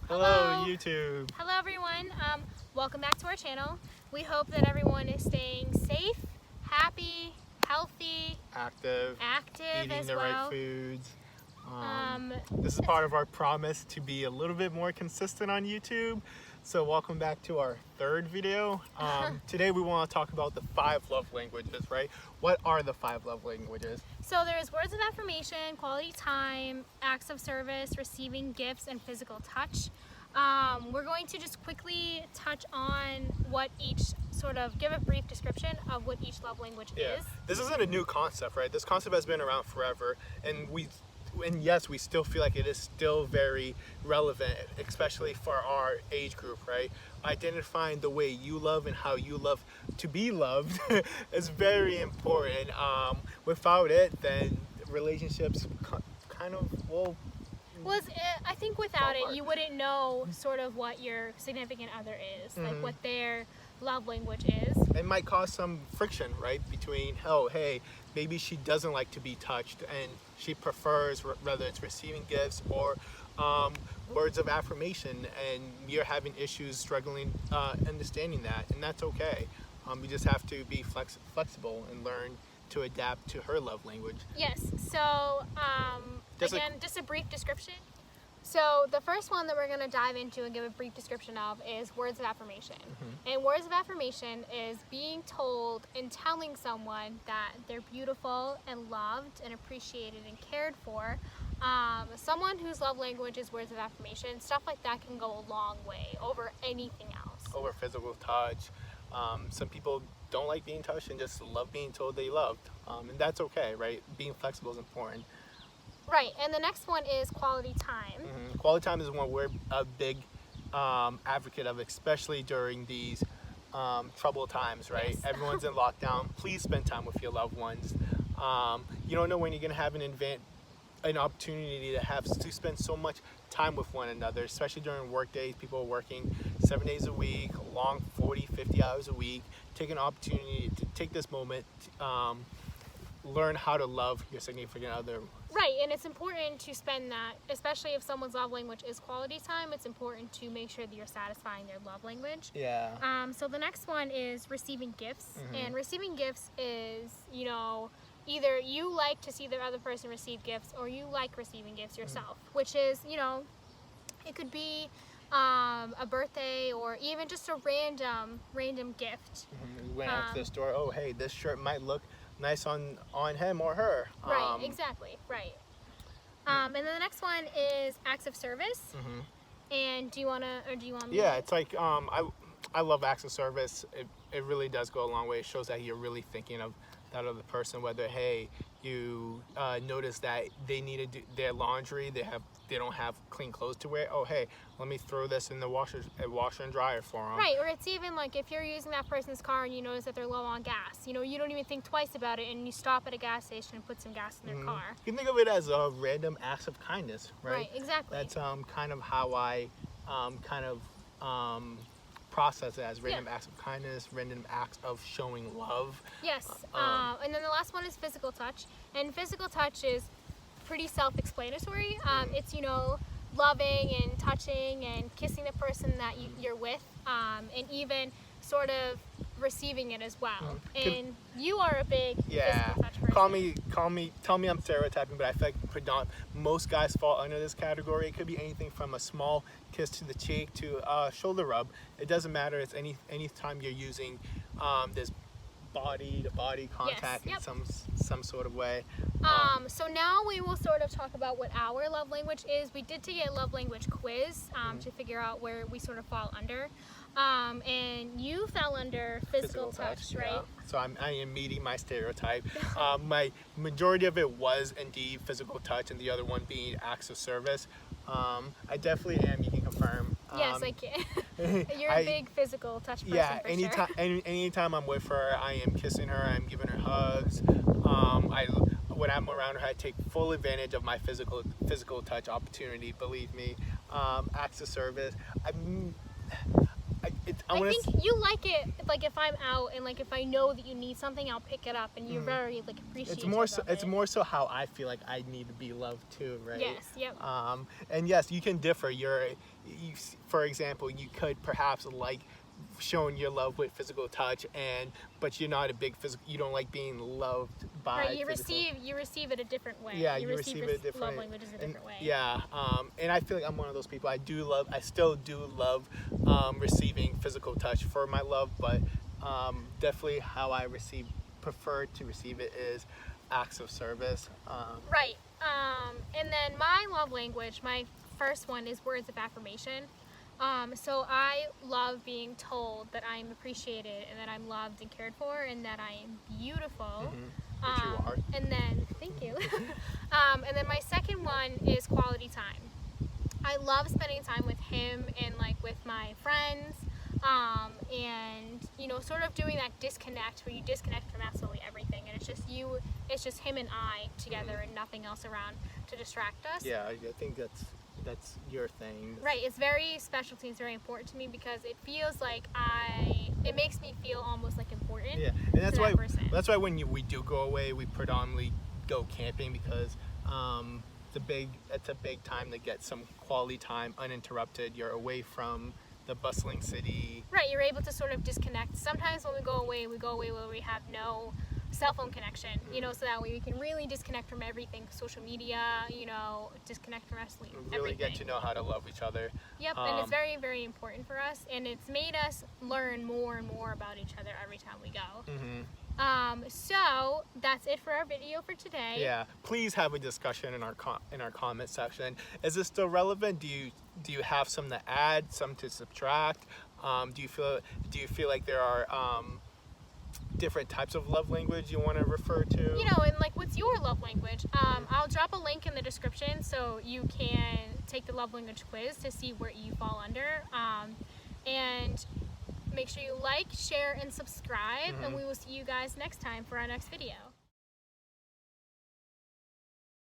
Hello, YouTube. Hello everyone. Welcome back to our channel. We hope that everyone is staying safe, happy, healthy, Active eating as the well. right foods. This is part of our promise to be a little bit more consistent on YouTube. So welcome back to our third video. Today we want to talk about the 5 love languages, right? What are the 5 love languages? So there's words of affirmation, quality time, acts of service, receiving gifts, and physical touch. We're going to just quickly touch on what each give a brief description of what each love language is. This isn't a new concept, right? This concept has been around forever, and yes, we still feel like it is still very relevant, especially for our age group, right? Identifying the way you love and how you love to be loved is very important. Without it, then relationships kind of will. I think without it, you wouldn't know sort of what your significant other is, like what their love language is. It might cause some friction, right? Between, oh, hey, maybe she doesn't like to be touched and she prefers whether it's receiving gifts or words of affirmation, and you're having issues struggling understanding that, and that's okay. You just have to be flexible and learn to adapt to her love language. Yes, so just a brief description. So the first one that we're going to dive into and give a brief description of is words of affirmation. And words of affirmation is being told and telling someone that they're beautiful and loved and appreciated and cared for. Someone whose love language is words of affirmation, stuff like that can go a long way over anything else. Over physical touch. Some people don't like being touched and just love being told they loved. And that's okay, right? Being flexible is important. Right, and the next one is quality time. Quality time is one we're a big advocate of, especially during these troubled times, right? Yes. Everyone's in lockdown. Please spend time with your loved ones. You don't know when you're going to have an opportunity to spend so much time with one another, especially during work days. People are working 7 days a week, long 40, 50 hours a week. Take an opportunity to take this moment to learn how to love your significant other. Right, and it's important to spend that, especially if someone's love language is quality time, it's important to make sure that you're satisfying their love language. Yeah. So the next one is receiving gifts. And receiving gifts is, either you like to see the other person receive gifts or you like receiving gifts yourself, which is, it could be a birthday or even just a random gift. You went out to the store, oh, hey, this shirt might look nice on him or her. Right, exactly, right. And then the next one is acts of service. And do you want me? Yeah, it's like, I love acts of service. It really does go a long way. It shows that you're really thinking of that other person, whether, hey, you notice that they need to do their laundry, they don't have clean clothes to wear. Oh, hey, let me throw this in the washer and dryer for them. Right, or it's even like if you're using that person's car and you notice that they're low on gas, you don't even think twice about it and you stop at a gas station and put some gas in their car. You can think of it as a random acts of kindness, right? Right, exactly. That's kind of how I process it, as random acts of kindness, random acts of showing love. Yes, and then the last one is physical touch, and physical touch is pretty self-explanatory. It's loving and touching and kissing the person that you're with, and even sort of receiving it as well. And you are a big physical touch person. Tell me I'm stereotyping, but I feel like most guys fall under this category. It could be anything from a small kiss to the cheek to a shoulder rub. It doesn't matter. It's any time you're using this body to body contact in some sort of way. So now we will sort of talk about what our love language is. We did take a love language quiz to figure out where we sort of fall under. And you fell under physical touch, right? Yeah. So I am meeting my stereotype. My majority of it was indeed physical touch, and the other one being acts of service. I definitely am. You can confirm. Yes, I can. You're a big physical touch person. Yeah. For anytime, sure. anytime I'm with her, I am kissing her. I'm giving her hugs. When I'm around her, I take full advantage of my physical touch opportunity. Believe me. Acts of service. I think you like it, like if I'm out and like if I know that you need something, I'll pick it up, and you're very like appreciative. It's more so how I feel like I need to be loved too, right? Yes. Yep. And yes, you can differ. For example, you could perhaps like showing your love with physical touch, but you're not a big you don't like being loved by. Right. You receive it a different way. Yeah, you receive it different. Love language is a different way. Yeah. And I feel like I'm one of those people. I still do love receiving physical touch for my love, but definitely how I prefer to receive it is acts of service. Right. And then my love language, my first one is words of affirmation. So I love being told that I'm appreciated and that I'm loved and cared for and that I am beautiful. Which you are. And then, thank you. And then my second one is quality time. I love spending time with him and like with my friends. And sort of doing that disconnect where you disconnect from absolutely everything, and it's just him and I together and nothing else around to distract us. Yeah, I think that's your thing. Right, it's very special to me, it's very important to me because it feels like it makes me feel almost like important. Yeah, and that's why person. when we do go away, we predominantly go camping because it's a big time to get some quality time uninterrupted. You're away from the bustling city. Right, you're able to sort of disconnect. Sometimes when we go away where we have no cell phone connection, so that way we can really disconnect from everything, social media, disconnect from wrestling, really everything. get to know how to love each other. Yep, and it's very, very important for us, and it's made us learn more and more about each other every time we go. So that's it for our video for today. Yeah, please have a discussion in our comment section. Is this still relevant? Do you have some to add, some to subtract? Do you feel like there are different types of love language you want to refer to? And like, what's your love language? I'll drop a link in the description so you can take the love language quiz to see where you fall under. And make sure you like, share, and subscribe, and we will see you guys next time for our next video.